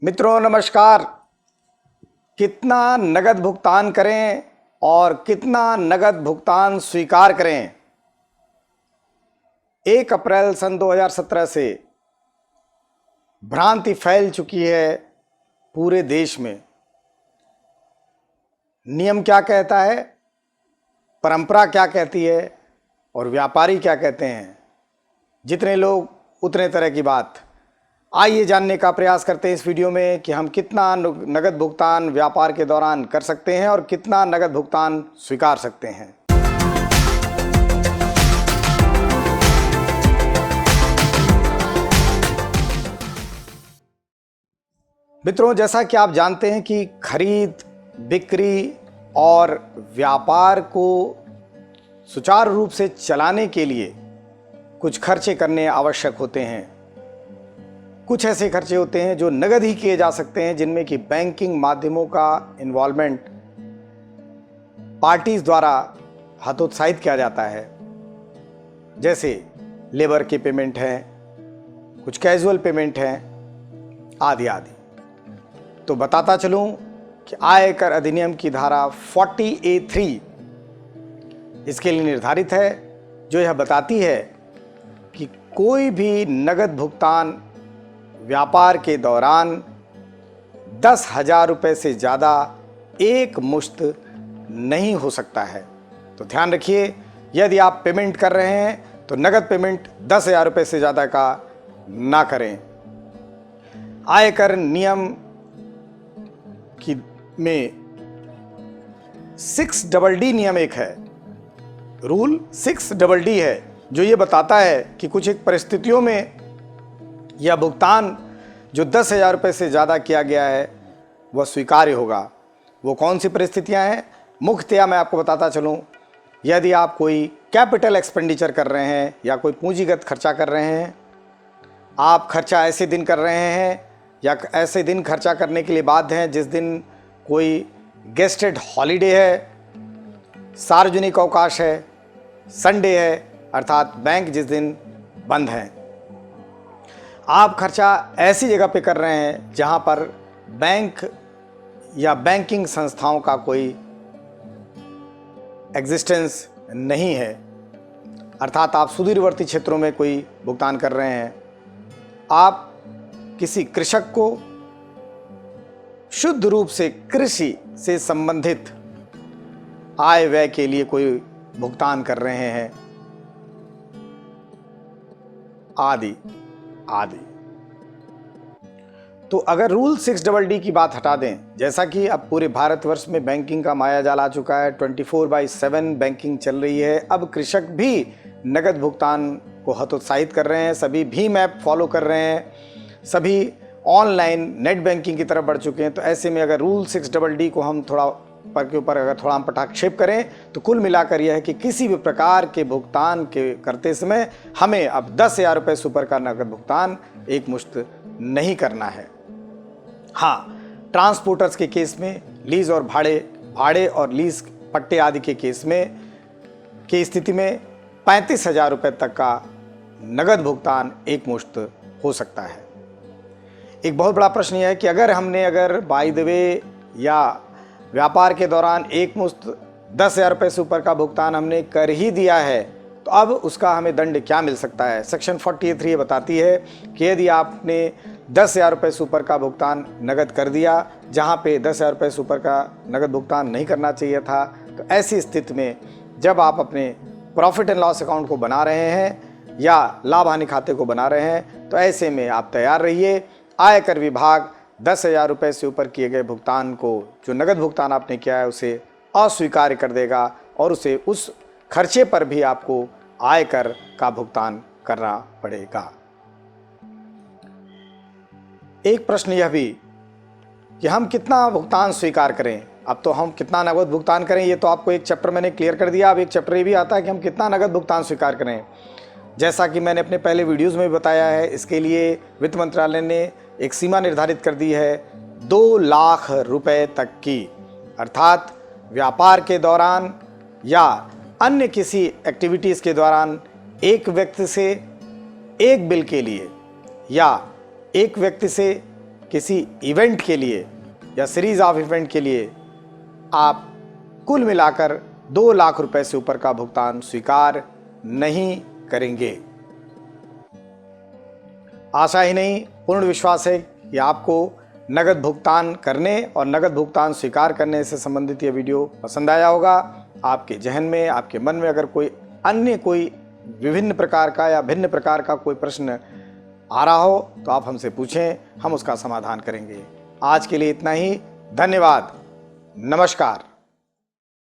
मित्रों नमस्कार। कितना नगद भुगतान करें और कितना नगद भुगतान स्वीकार करें। 1 अप्रैल सन 2017 से भ्रांति फैल चुकी है पूरे देश में। नियम क्या कहता है, परंपरा क्या कहती है और व्यापारी क्या कहते हैं। जितने लोग उतने तरह की बात। आइए जानने का प्रयास करते हैं इस वीडियो में कि हम कितना नगद भुगतान व्यापार के दौरान कर सकते हैं और कितना नगद भुगतान स्वीकार सकते हैं। मित्रों, जैसा कि आप जानते हैं कि खरीद बिक्री और व्यापार को सुचारू रूप से चलाने के लिए कुछ खर्चे करने आवश्यक होते हैं। कुछ ऐसे खर्चे होते हैं जो नगद ही किए जा सकते हैं, जिनमें कि बैंकिंग माध्यमों का इन्वॉल्वमेंट पार्टीज द्वारा हतोत्साहित किया जाता है। जैसे लेबर के पेमेंट हैं, कुछ कैजुअल पेमेंट हैं, आदि आदि। तो बताता चलूं कि आयकर अधिनियम की धारा 40A3 इसके लिए निर्धारित है, जो यह बताती है कि कोई भी नगद भुगतान व्यापार के दौरान 10,000 रुपये से ज़्यादा एक मुश्त नहीं हो सकता है। तो ध्यान रखिए, यदि आप पेमेंट कर रहे हैं तो नगद पेमेंट 10,000 रुपये से ज़्यादा का ना करें। आयकर नियम की में 6DD नियम एक है, रूल 6DD है, जो ये बताता है कि कुछ एक परिस्थितियों में यह भुगतान जो 10,000 रुपये से ज़्यादा किया गया है वह स्वीकार्य होगा। वो कौन सी परिस्थितियां हैं, मुख्यतया मैं आपको बताता चलूं। यदि आप कोई कैपिटल एक्सपेंडिचर कर रहे हैं या कोई पूंजीगत खर्चा कर रहे हैं, आप खर्चा ऐसे दिन कर रहे हैं या ऐसे दिन खर्चा करने के लिए बाध्य हैं जिस दिन कोई गेस्टेड हॉलीडे है, सार्वजनिक अवकाश है, संडे है, अर्थात बैंक जिस दिन बंद है। आप खर्चा ऐसी जगह पे कर रहे हैं जहां पर बैंक या बैंकिंग संस्थाओं का कोई एग्जिस्टेंस नहीं है, अर्थात आप सुदूरवर्ती क्षेत्रों में कोई भुगतान कर रहे हैं। आप किसी कृषक को शुद्ध रूप से कृषि से संबंधित आय व्यय के लिए कोई भुगतान कर रहे हैं, आदि आदि। तो अगर रूल 6DD की बात हटा दें, जैसा कि अब पूरे भारतवर्ष में बैंकिंग का माया जाल आ चुका है, 24/7 बैंकिंग चल रही है। अब कृषक भी नगद भुगतान को हतोत्साहित कर रहे हैं, सभी भीम ऐप फॉलो कर रहे हैं, सभी ऑनलाइन नेट बैंकिंग की तरफ बढ़ चुके हैं। तो ऐसे में अगर रूल 6DD को हम थोड़ा हम पटाक्षेप करें तो कुल मिलाकर यह है कि किसी भी प्रकार के भुगतान के करते समय हमें अब 10,000 रुपये से ऊपर का नगद भुगतान एक मुश्त नहीं करना है। हाँ, ट्रांसपोर्टर्स के केस में, लीज और भाड़े और लीज पट्टे आदि के केस में की स्थिति में 35,000 रुपये तक का नगद भुगतान एक मुश्त हो सकता है। एक बहुत बड़ा प्रश्न यह है कि अगर बाय द वे या व्यापार के दौरान एक मुश्त 10,000 रुपये से ऊपर का भुगतान हमने कर ही दिया है, तो अब उसका हमें दंड क्या मिल सकता है। सेक्शन 40A3 बताती है कि यदि आपने 10,000 रुपये से ऊपर का भुगतान नगद कर दिया, जहां पे 10,000 रुपये से ऊपर का नगद भुगतान नहीं करना चाहिए था, तो ऐसी स्थिति में जब आप अपने प्रॉफिट एंड लॉस अकाउंट को बना रहे हैं या लाभ हानि खाते को बना रहे हैं, तो ऐसे में आप तैयार रहिए। आयकर विभाग 10,000 रुपये से ऊपर किए गए भुगतान को, जो नगद भुगतान आपने किया है, उसे अस्वीकार कर देगा और उसे उस खर्चे पर भी आपको आयकर का भुगतान करना पड़ेगा। एक प्रश्न यह भी कि हम कितना भुगतान स्वीकार करें। अब तो हम कितना नगद भुगतान करें ये तो आपको एक चैप्टर मैंने क्लियर कर दिया। अब एक चैप्टर ये भी आता है कि हम कितना नगद भुगतान स्वीकार करें। जैसा कि मैंने अपने पहले वीडियोज़ में भी बताया है, इसके लिए वित्त मंत्रालय ने एक सीमा निर्धारित कर दी है 2 लाख रुपए तक की, अर्थात व्यापार के दौरान या अन्य किसी एक्टिविटीज़ के दौरान एक व्यक्ति से एक बिल के लिए या एक व्यक्ति से किसी इवेंट के लिए या सीरीज ऑफ इवेंट के लिए आप कुल मिलाकर 2 लाख रुपए से ऊपर का भुगतान स्वीकार नहीं करेंगे। आशा ही नहीं, पूर्ण विश्वास है कि आपको नगद भुगतान करने और नगद भुगतान स्वीकार करने से संबंधित ये वीडियो पसंद आया होगा। आपके जहन में, आपके मन में अगर कोई विभिन्न प्रकार का या भिन्न प्रकार का कोई प्रश्न आ रहा हो तो आप हमसे पूछें, हम उसका समाधान करेंगे। आज के लिए इतना ही। धन्यवाद। नमस्कार।